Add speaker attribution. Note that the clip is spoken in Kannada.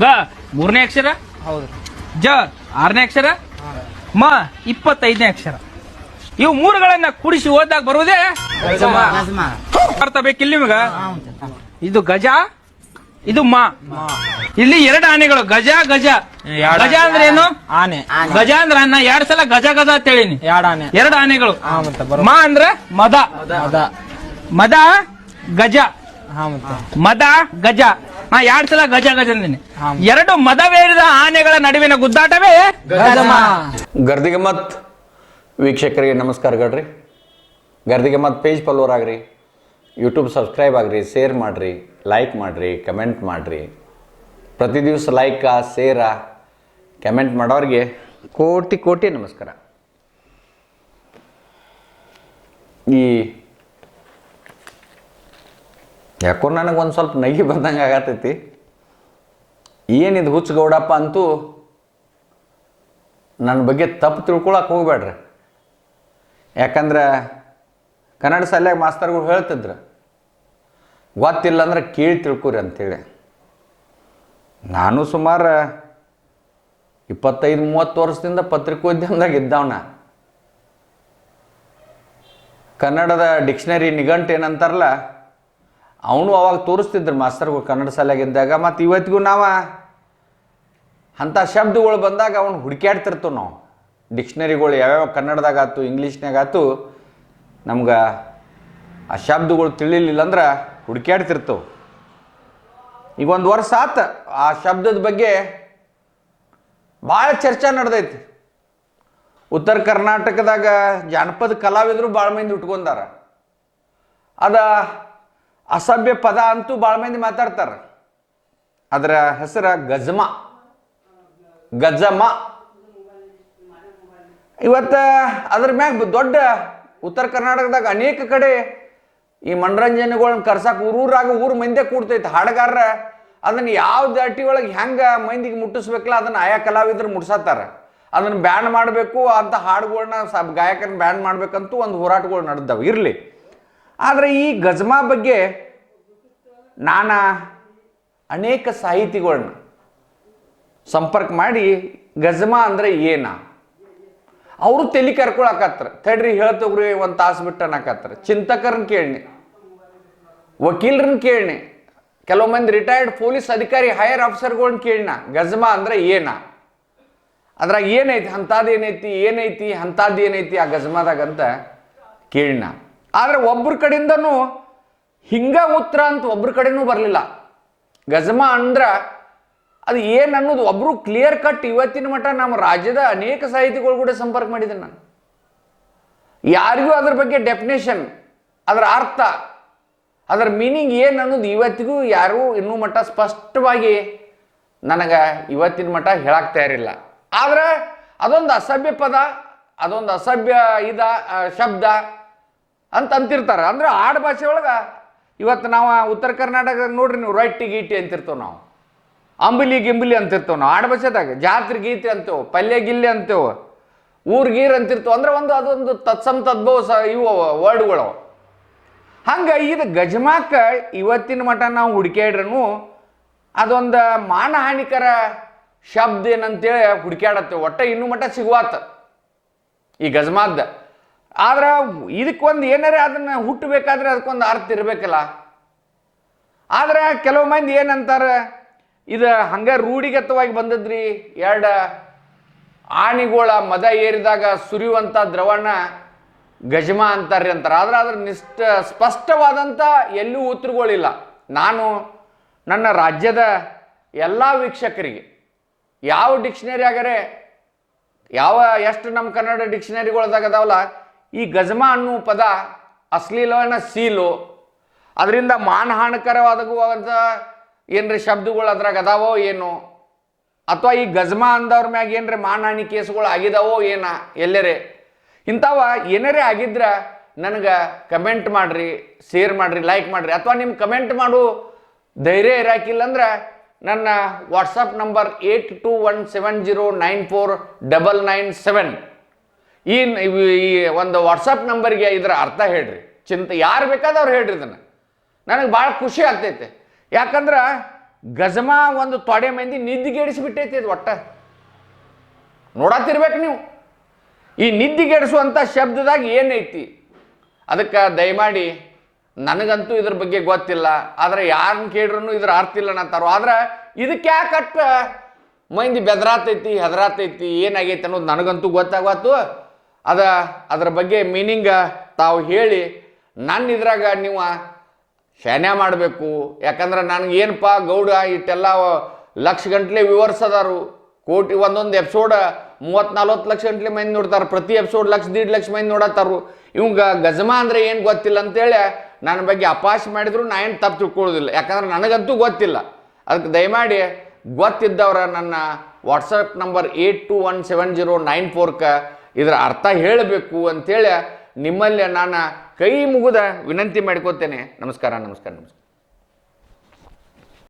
Speaker 1: ಗ ಮೂರನೇ ಅಕ್ಷರ,
Speaker 2: ಹೌದು.
Speaker 1: ಜ ಆರನೇ ಅಕ್ಷರ, ಮ 25ನೇ ಅಕ್ಷರ. ಇವು ಮೂರುಗಳನ್ನ ಕೂಡಿಸಿ ಓದಾಗ ಬರುವುದೇ ಅರ್ಥ ಬೇಕಿಲ್ಲ ನಿಮಗ. ಇದು ಗಜ, ಇದು ಮ. ಇಲ್ಲಿ ಎರಡು ಆನೆಗಳು, ಗಜ ಗಜ. ಗಜ ಅಂದ್ರೆ ಏನು?
Speaker 2: ಆನೆ.
Speaker 1: ಗಜ ಅಂದ್ರ ನಾ 2 ಸಲ ಗಜ ಗಜ ಅಂತ ಹೇಳಿನಿ. ಎರಡು ಆನೆಗಳು. ಮ ಅಂದ್ರ ಮದ. ಮದ ಗಜ. ಮದ ಗಜ. ನಾ 2 ಸಲ ಗಜ ಗಜ ಅಂದಿನಿ. ಎರಡು ಮದವೇರಿದ ಆನೆಗಳ ನಡುವಿನ ಗುದ್ದಾಟವೇ
Speaker 3: ಗರ್ದಿಗೆ ಮತ್ ವೀಕ್ಷಕರಿಗೆ ನಮಸ್ಕಾರಗಳ್ರಿ. ಗರ್ದಿಗೆ ಮತ್ ಪೇಜ್ ಫಾಲೋವರ್ ಆಗ್ರಿ, ಯೂಟ್ಯೂಬ್ ಸಬ್ಸ್ಕ್ರೈಬ್ ಆಗ್ರಿ, ಶೇರ್ ಮಾಡಿರಿ, ಲೈಕ್ ಮಾಡಿರಿ, ಕಮೆಂಟ್ ಮಾಡಿರಿ. ಪ್ರತಿ ದಿವಸ ಲೈಕ ಶೇರ ಕಮೆಂಟ್ ಮಾಡೋರಿಗೆ ಕೋಟಿ ಕೋಟಿ ನಮಸ್ಕಾರ. ಈ ಯಾಕೋ ನನಗೊಂದು ಸ್ವಲ್ಪ ನಗಿ ಬಂದಂಗೆ ಆಗತೈತಿ. ಏನಿದು ಹುಚ್ಚಗೌಡಪ್ಪ ಅಂತೂ ನನ್ನ ಬಗ್ಗೆ ತಪ್ಪು ತಿಳ್ಕೊಳಕ್ಕೆ ಹೋಗ್ಬೇಡ್ರಿ. ಯಾಕಂದ್ರೆ ಕನ್ನಡ ಶಾಲ್ಯಾಗ ಮಾಸ್ತರ್ಗಳು ಹೇಳ್ತಿದ್ರು, ಗೊತ್ತಿಲ್ಲ ಅಂದ್ರೆ ಕೇಳಿ ತಿಳ್ಕೊರಿ ಅಂಥೇಳಿ. ನಾನು ಸುಮಾರು 25-30 ವರ್ಷದಿಂದ ಪತ್ರಿಕೋದ್ಯಮದಾಗ ಇದ್ದವನ. ಕನ್ನಡದ ಡಿಕ್ಷನರಿ ನಿಘಂಟು ಏನಂತಾರಲ್ಲ, ಅವನು ಅವಾಗ ತೋರಿಸ್ತಿದ್ರು ಮಾಸ್ತರ್ಗಳು ಕನ್ನಡ ಶಾಲ್ಯಾಗಿದ್ದಾಗ. ಮತ್ತು ಇವತ್ತಿಗೂ ನಾವು ಅಂಥ ಶಬ್ದಗಳು ಬಂದಾಗ ಅವನು ಹುಡುಕ್ಯಾಡ್ತಿರ್ತೇವೆ ನಾವು. ಡಿಕ್ಷನರಿಗಳು ಯಾವ್ಯಾವ ಕನ್ನಡದಾಗ ಆಯ್ತು, ಇಂಗ್ಲೀಷ್ನಾಗ ಆಯ್ತು, ನಮ್ಗೆ ಆ ಶಬ್ದಗಳು ತಿಳಿಲಿಲ್ಲ ಅಂದ್ರೆ ಹುಡುಕ್ಯಾಡ್ತಿರ್ತವೆ. ಈಗ 1 ವರ್ಷ ಆತ ಆ ಶಬ್ದದ ಬಗ್ಗೆ ಭಾಳ ಚರ್ಚೆ ನಡೆದೈತಿ. ಉತ್ತರ ಕರ್ನಾಟಕದಾಗ ಜಾನಪದ ಕಲಾವಿದರು ಭಾಳ ಮಂದಿ ಉಟ್ಕೊಂಡಾರ. ಅದ ಅಸಭ್ಯ ಪದ ಅಂತೂ ಭಾಳ ಮಂದಿ ಮಾತಾಡ್ತಾರೆ. ಅದರ ಹೆಸರು ಗಜಮ. ಗಜಮ ಇವತ್ತು ಅದ್ರ ಮ್ಯಾಗ ದೊಡ್ಡ ಉತ್ತರ ಕರ್ನಾಟಕದಾಗ ಅನೇಕ ಕಡೆ ಈ ಮನರಂಜನೆಗಳನ್ನ ಕರ್ಸಕ್ಕೆ ಊರು ಮಂದಿ ಕೂಡ್ತೈತೆ. ಹಾಡುಗಾರರ ಅದನ್ನು ಯಾವ ದಾಟಿ ಒಳಗೆ ಹೆಂಗೆ ಮಂದಿಗೆ ಮುಟ್ಟಿಸ್ಬೇಕಲ್ಲ ಅದನ್ನು ಆಯಾ ಕಲಾವಿದರು ಮುಟ್ಸತ್ತಾರ. ಅದನ್ನು ಬ್ಯಾನ್ ಮಾಡಬೇಕು ಅಂತ ಹಾಡುಗಳನ್ನ ಗಾಯಕರನ್ನ ಬ್ಯಾನ್ ಮಾಡ್ಬೇಕಂತೂ ಒಂದು ಹೋರಾಟಗಳು ನಡೆದವು. ಇರಲಿ, ಆದರೆ ಈ ಗಜಮಾ ಬಗ್ಗೆ ನಾನು ಅನೇಕ ಸಾಹಿತಿಗಳನ್ನ ಸಂಪರ್ಕ ಮಾಡಿ ಗಜಮಾ ಅಂದರೆ ಏನ ಅವರು ತಲೆ ಕರ್ಕೊಳಕತ್ರ. ತಡ್ರಿ ಹೇಳ್ತವ್ರಿ 1 ತಾಸು ಬಿಟ್ಟು ಅನ್ನಕತ್ರ. ಚಿಂತಕರನ್ನ ಕೇಳಿನಿ, ವಕೀಲರನ್ನ ಕೇಳಿನಿ, ಕೆಲವು ಮಂದಿ ರಿಟೈರ್ಡ್ ಪೊಲೀಸ್ ಅಧಿಕಾರಿ ಹೈಯರ್ ಆಫೀಸರ್ಗಳನ್ನ ಕೇಳಿನ ಗಜಮಾ ಅಂದ್ರೆ ಏನ, ಅದ್ರಾಗ ಏನೈತಿ, ಅಂಥದ್ದೇನೈತಿ, ಏನೈತಿ ಅಂಥದ್ದು ಏನೈತಿ ಆ ಗಜಮಾದಾಗ ಅಂತ ಕೇಳಿನ. ಆದರೆ ಒಬ್ಬರ ಕಡೆಯಿಂದನೂ ಹಿಂಗ ಉತ್ತರ ಅಂತ ಒಬ್ಬರ ಕಡೆನೂ ಬರಲಿಲ್ಲ. ಗಜಮಾ ಅಂದ್ರ ಅದು ಏನು ಅನ್ನೋದು ಒಬ್ಬರು ಕ್ಲಿಯರ್ ಕಟ್ ಇವತ್ತಿನ ಮಟ್ಟ ನಮ್ಮ ರಾಜ್ಯದ ಅನೇಕ ಸಾಹಿತಿಗಳು ಕೂಡ ಸಂಪರ್ಕ ಮಾಡಿದ್ದೇನೆ ನಾನು. ಯಾರಿಗೂ ಅದ್ರ ಬಗ್ಗೆ ಡೆಫಿನೇಷನ್, ಅದರ ಅರ್ಥ, ಅದರ ಮೀನಿಂಗ್ ಏನು ಅನ್ನೋದು ಇವತ್ತಿಗೂ ಯಾರೂ ಇನ್ನೂ ಮಟ್ಟ ಸ್ಪಷ್ಟವಾಗಿ ನನಗೆ ಇವತ್ತಿನ ಮಟ್ಟ ಹೇಳಕ್ಕೆ ತಯಾರಿಲ್ಲ. ಆದರೆ ಅದೊಂದು ಅಸಭ್ಯ ಪದ, ಅದೊಂದು ಅಸಭ್ಯ ಶಬ್ದ ಅಂತ ಅಂತಿರ್ತಾರೆ. ಅಂದ್ರೆ ಆಡು ಭಾಷೆ ಒಳಗೆ ಇವತ್ತು ನಾವು ಉತ್ತರ ಕರ್ನಾಟಕದಾಗ ನೋಡ್ರಿ ನೀವು ರೊಟ್ಟಿ ಗೀಟಿ ಅಂತಿರ್ತೇವೆ, ನಾವು ಅಂಬಲಿ ಗಿಂಬಲಿ ಅಂತಿರ್ತೇವೆ, ನಾವು ಆಡು ಭಾಷೆದಾಗ ಜಾತ್ರೆ ಗೀತೆ ಅಂತೇವೆ, ಪಲ್ಯ ಗಿಲ್ಲೆ ಅಂತೇವೆ, ಊರ್ಗೀರ್ ಅಂತಿರ್ತೇವೆ. ಅಂದ್ರೆ ಅದೊಂದು ತತ್ಸಮ ತದ್ಭವ ಇವು ವರ್ಡ್ಗಳು. ಹಂಗೆ ಇದು ಗಜಮಾಕ ಇವತ್ತಿನ ಮಟ್ಟ ನಾವು ಹುಡುಕ್ಯಾಡ್ರೂ ಅದೊಂದು ಮಾನಹಾನಿಕರ ಶಬ್ದ ಏನಂತೇಳಿ ಹುಡುಕ್ಯಾಡತ್ತೇವೆ. ಒಟ್ಟ ಇನ್ನೂ ಮಟ್ಟ ಸಿಗುವಾತ ಈ ಗಜಮಾದ. ಆದ್ರೆ ಇದಕ್ಕೊಂದು ಏನಾರ ಅದನ್ನು ಹುಟ್ಟಬೇಕಾದ್ರೆ ಅದಕ್ಕೊಂದು ಅರ್ಥ ಇರಬೇಕಲ್ಲ. ಆದ್ರೆ ಕೆಲವು ಮಂದಿ ಏನಂತಾರೆ, ಇದು ಹಂಗೆ ರೂಢಿಗತವಾಗಿ ಬಂದದ್ರಿ, 2 ಆನೆಗಳ ಮದ ಏರಿದಾಗ ಸುರಿಯುವಂಥ ದ್ರವಣ ಗಜಮಾ ಅಂತಾರ್ರಿ ಅಂತಾರೆ. ಆದ್ರೆ ಅದ್ರ ಸ್ಪಷ್ಟವಾದಂಥ ಎಲ್ಲೂ ಉತ್ತರಗಳಿಲ್ಲ. ನಾನು ನನ್ನ ರಾಜ್ಯದ ಎಲ್ಲ ವೀಕ್ಷಕರಿಗೆ ಯಾವ ಡಿಕ್ಷನರಿ ಆಗರೆ ಎಷ್ಟು ನಮ್ಮ ಕನ್ನಡ ಡಿಕ್ಷನರಿಗಳದಾಗ ಅದಾವಲ್ಲ, ಈ ಗಜಮಾ ಅನ್ನೋ ಪದ ಅಶ್ಲೀಲನ ಸೀಲು, ಅದರಿಂದ ಮಾನಹಾನಿಕರವಾದಂಥ ಏನ್ರಿ ಶಬ್ದಗಳು ಅದ್ರಾಗ ಅದಾವೋ ಏನೋ, ಅಥವಾ ಈ ಗಜಮಾ ಅಂದವ್ರ ಮ್ಯಾಗ ಏನ್ರಿ ಮಾನಹಾನಿ ಕೇಸುಗಳು ಆಗಿದಾವೋ ಏನ, ಎಲ್ಲರೇ ಇಂಥವ ಏನಾರೇ ಆಗಿದ್ರೆ ನನಗೆ ಕಮೆಂಟ್ ಮಾಡಿರಿ, ಶೇರ್ ಮಾಡಿರಿ, ಲೈಕ್ ಮಾಡಿರಿ. ಅಥವಾ ನಿಮ್ಮ ಕಮೆಂಟ್ ಮಾಡು ಧೈರ್ಯ ಇರಾಕಿಲ್ಲ ಅಂದ್ರೆ ನನ್ನ ವಾಟ್ಸಪ್ ನಂಬರ್ 8217094997 ಈ ಒಂದು ವಾಟ್ಸಪ್ ನಂಬರ್ಗೆ ಇದರ ಅರ್ಥ ಹೇಳ್ರಿ. ಯಾರು ಬೇಕಾದವ್ರು ಹೇಳ್ರಿ. ಇದನ್ನು ನನಗೆ ಭಾಳ ಖುಷಿ ಆಗ್ತೈತೆ. ಯಾಕಂದ್ರೆ ಗಜಮ ಒಂದು ತೊಡೆ ಮಂದಿ ನಿದ್ದಿಗೆಡಿಸಿಬಿಟ್ಟೈತಿ ಇದು ಒಟ್ಟ ನೋಡತ್ತಿರ್ಬೇಕು ನೀವು. ಈ ನಿದ್ದಿಗೆಡಿಸುವಂಥ ಶಬ್ದದಾಗ ಏನೈತಿ ಅದಕ್ಕೆ ದಯಮಾಡಿ ನನಗಂತೂ ಇದ್ರ ಬಗ್ಗೆ ಗೊತ್ತಿಲ್ಲ, ಆದರೆ ಯಾರನ್ನ ಕೇಳ್ರೂ ಇದ್ರ ಅರ್ಥ ಇಲ್ಲ ಅಂತಾರೋ. ಆದ್ರೆ ಇದಕ್ಕೆ ಯಾಕಟ್ಟ ಮಂದಿ ಬೆದರಾತೈತಿ ಹೆದರಾತೈತಿ ಏನಾಗೈತಿ ಅನ್ನೋದು ನನಗಂತೂ ಗೊತ್ತಾಗತ್ತು. ಅದ್ರ ಬಗ್ಗೆ ಮೀನಿಂಗ್ ತಾವು ಹೇಳಿ ನನ್ನ ಇದ್ರಾಗ ನೀವು ಶಾನ್ಯ ಮಾಡಬೇಕು. ಯಾಕಂದ್ರೆ ನನಗೆ ಏನಪ್ಪ ಗೌಡ ಇಟ್ಟೆಲ್ಲ ಲಕ್ಷ ಗಂಟ್ಲೆ ವ್ಯೂವರ್ಸ್ ಅದಾರು, ಕೋಟಿ ಒಂದೊಂದು ಎಪಿಸೋಡ್ 30-40 ಲಕ್ಷ ಗಂಟ್ಲೆ ಮಂದಿ ನೋಡ್ತಾರೆ, ಪ್ರತಿ ಎಪಿಸೋಡ್ 1-1.5 ಲಕ್ಷ ಮಂದಿ ನೋಡತ್ತಾರು. ಇವಂಗ ಗಜಮ ಅಂದರೆ ಏನು ಗೊತ್ತಿಲ್ಲ ಅಂತೇಳಿ ನನ್ನ ಬಗ್ಗೆ ಅಪಾಶ ಮಾಡಿದ್ರು ನಾ ಏನು ತಪ್ಪು ತಿಳ್ಕೊಳ್ಳೋದಿಲ್ಲ, ಯಾಕಂದ್ರೆ ನನಗಂತೂ ಗೊತ್ತಿಲ್ಲ. ಅದಕ್ಕೆ ದಯಮಾಡಿ ಗೊತ್ತಿದ್ದವ್ರ ನನ್ನ ವಾಟ್ಸಪ್ ನಂಬರ್ 82170994 ಇದರ ಅರ್ಥ ಹೇಳಬೇಕು ಅಂಥೇಳಿ ನಿಮ್ಮಲ್ಲಿ ನಾನು ಕೈ ಮುಗಿದ ವಿನಂತಿ ಮಾಡ್ಕೋತೇನೆ. ನಮಸ್ಕಾರ.